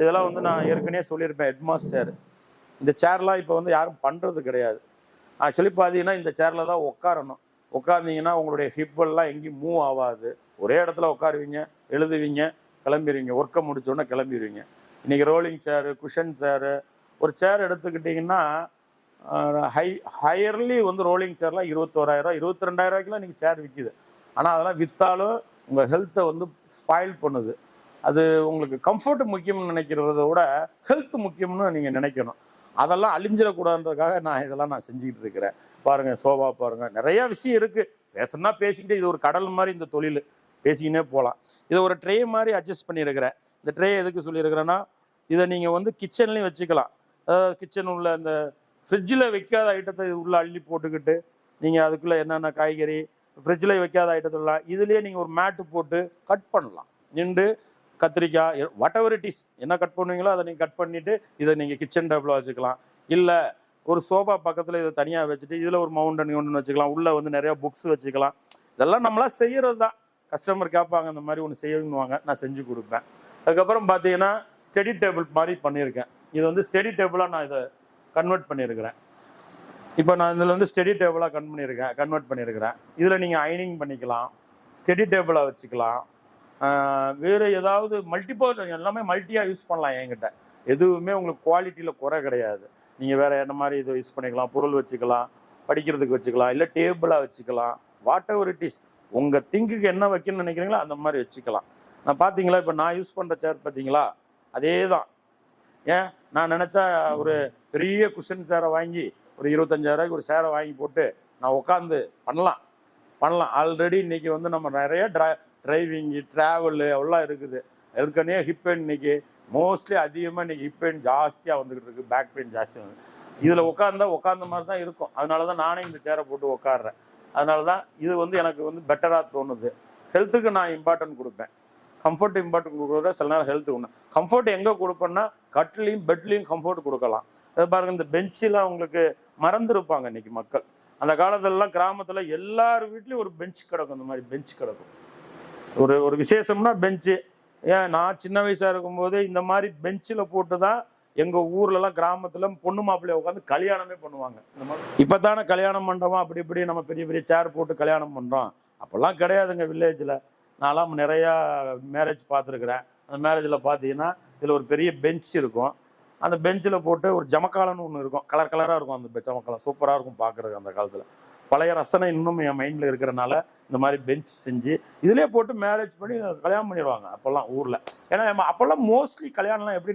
இதெல்லாம் வந்து நான் ஏற்கனவே சொல்லியிருப்பேன். ஹெட்மாஸ்டர் சேர், இந்த சேர்லாம் இப்போ வந்து யாரும் பண்ணுறது கிடையாது. ஆக்சுவலி பார்த்தீங்கன்னா இந்த சேரில் தான் உட்காரணும். உட்காந்திங்கன்னா உங்களுடைய ஹிப்பெல்லாம் எங்கேயும் மூவ் ஆகாது. ஒரே இடத்துல உட்காருவீங்க, எழுதுவீங்க, கிளம்பிடுவீங்க. ஒர்க்கை முடிச்சோடனே கிளம்பிடுவீங்க. இன்றைக்கி ரோலிங் சேரு, குஷன் சேரு, ஒரு சேர் எடுத்துக்கிட்டிங்கன்னா ஹையர்லி வந்து ரோலிங் சேர்லாம் 21,000 22,000 நீங்கள் சேர் விற்கிது. ஆனால் அதெல்லாம் விற்றாலும் உங்கள் ஹெல்த்தை வந்து ஸ்பாயில் பண்ணுது. அது உங்களுக்கு கம்ஃபர்ட் முக்கியம்னு நினைக்கிறத விட ஹெல்த் முக்கியம்னு நீங்கள் நினைக்கணும். அதெல்லாம் அழிஞ்சிடக்கூடாதுன்றதுக்காக இதெல்லாம் நான் செஞ்சுக்கிட்டு இருக்கிறேன். பாருங்கள், சோபா பாருங்கள், நிறையா விஷயம் இருக்குது. பேசணும்னா பேசிக்கிட்டே, இது ஒரு கடல் மாதிரி இந்த தொழில், பேசிக்கினே போகலாம். இதை ஒரு ட்ரே மாதிரி அட்ஜஸ்ட் பண்ணியிருக்கிறேன். இந்த ட்ரே எதுக்கு சொல்லியிருக்கிறேன்னா, இதை நீங்கள் வந்து கிச்சன்லேயும் வச்சுக்கலாம். அதாவது கிச்சன் உள்ள அந்த ஃப்ரிட்ஜில் வைக்காத ஐட்டத்தை இது உள்ளே அள்ளி போட்டுக்கிட்டு நீங்கள் அதுக்குள்ளே என்னென்ன காய்கறி ஃப்ரிட்ஜில் வைக்காத ஐட்டத்தெல்லாம் இதுலேயே நீங்கள் ஒரு மேட்டு போட்டு கட் பண்ணலாம். நின்று கத்திரிக்காய் வாட் எவர் இட் இஸ், என்ன கட் பண்ணுவீங்களோ அதை நீங்கள் கட் பண்ணிவிட்டு இதை நீங்கள் கிச்சன் டேபிளில் வச்சுக்கலாம். இல்லை ஒரு சோஃபா பக்கத்தில் இதை தனியாக வச்சுட்டு இதில் ஒரு மவுண்டன் வச்சுக்கலாம். உள்ளே வந்து நிறையா புக்ஸ் வச்சுக்கலாம். இதெல்லாம் நம்மளாம் செய்கிறது தான். கஸ்டமர் கேட்பாங்க இந்த மாதிரி ஒன்று செய்யணுவாங்க, நான் செஞ்சு கொடுப்பேன். அதுக்கப்புறம் பார்த்தீங்கன்னா ஸ்டடி டேபிள் மாதிரி பண்ணியிருக்கேன். இது வந்து ஸ்டடி டேபிளாக நான் இதை கன்வெர்ட் பண்ணியிருக்கிறேன். இப்போ நான் இதில் வந்து ஸ்டடி டேபிளாக கன்வெர்ட் பண்ணியிருக்கிறேன். இதில் நீங்கள் அயனிங் பண்ணிக்கலாம், ஸ்டடி டேபிளாக வச்சுக்கலாம். வேறு ஏதாவது மல்டிபிள் எல்லாமே மல்ட்டியாக யூஸ் பண்ணலாம். என்கிட்ட எதுவுமே உங்களுக்கு குவாலிட்டியில் குறை கிடையாது. நீங்கள் வேறு என்ன மாதிரி இதை யூஸ் பண்ணிக்கலாம், பொருள் வச்சுக்கலாம், படிக்கிறதுக்கு வச்சுக்கலாம், இல்லை டேபிளாக வச்சுக்கலாம். வாட் எவர் இட் இஸ், உங்கள் திங்குக்கு என்ன வைக்கணும்னு நினைக்கிறீங்களோ அந்த மாதிரி வச்சுக்கலாம். நான் பார்த்தீங்களா, இப்போ நான் யூஸ் பண்ணுற சேர் பார்த்தீங்களா, அதே தான். ஏன் நான் நினச்சா ஒரு பெரிய குஷன் சேரை வாங்கி ஒரு 25,000 ஒரு சேரை வாங்கி போட்டு நான் உட்காந்து பண்ணலாம். ஆல்ரெடி இன்றைக்கி வந்து நம்ம நிறைய டிரைவிங்கு, ட்ராவலு எல்லாம் இருக்குது. ஏற்கனவே ஹிப் பெயின் இன்றைக்கி மோஸ்ட்லி அதிகமாக இன்றைக்கி ஹிப் பெயின் ஜாஸ்தியாக வந்துக்கிட்டு இருக்குது, பேக் பெயின் ஜாஸ்தியாக வந்து இதில் உட்காந்த மாதிரி தான் இருக்கும். அதனால தான் நானே இந்த சேரை போட்டு உட்காடுறேன். அதனால தான் இது வந்து எனக்கு வந்து பெட்டராக தோணுது. ஹெல்த்துக்கு நான் இம்பார்ட்டன்ட் கொடுப்பேன். கம்ஃபர்ட் இம்பார்ட்டன்ட் கொடுக்குறத சில நேரம் ஹெல்த்து ஒன்று. கம்ஃபர்ட் எங்கே கொடுப்பேன்னா கட்டிலையும் பெட்லேயும் கம்ஃபர்ட் கொடுக்கலாம். அது பாருங்கள், இந்த பெஞ்செலாம் உங்களுக்கு மறந்துருப்பாங்க இன்றைக்கி மக்கள். அந்த காலத்துலலாம் கிராமத்தில் எல்லார் வீட்லேயும் ஒரு பெஞ்ச் கிடக்கும். இந்த மாதிரி பெஞ்ச் கிடக்கும். ஒரு விசேஷம்னா பெஞ்சு. ஏன் நான் சின்ன வயசாக இருக்கும்போது இந்த மாதிரி பெஞ்சில் போட்டு தான் எங்கள் ஊர்லலாம் கிராமத்தில் பொண்ணு மாப்பிள்ளைய உட்காந்து கல்யாணமே பண்ணுவாங்க. இந்த மாதிரி இப்போ தானே கல்யாணம் பண்ணுறோம், அப்படி இப்படி நம்ம பெரிய பெரிய சேர் போட்டு கல்யாணம் பண்ணுறோம். அப்போல்லாம் கிடையாதுங்க வில்லேஜில். நான்லாம் நிறையா மேரேஜ் பார்த்துருக்குறேன். அந்த மேரேஜில் பார்த்தீங்கன்னா இதில் ஒரு பெரிய பெஞ்ச் இருக்கும். அந்த பெஞ்சில் போட்டு ஒரு ஜமக்காலன்னு ஒன்று இருக்கும், கலர் கலராக இருக்கும். அந்த ஜமக்காலம் சூப்பராக இருக்கும் பார்க்குறதுக்கு. அந்த காலத்தில் பழைய ரசனை இன்னும் என் மைண்டில் இருக்கிறனால இந்த மாதிரி பெஞ்ச் செஞ்சு இதிலே போட்டு மேரேஜ் பண்ணி கல்யாணம் பண்ணிடுவாங்க அப்போல்லாம் ஊரில். ஏன்னா அப்போல்லாம் மோஸ்ட்லி கல்யாணம்லாம் எப்படி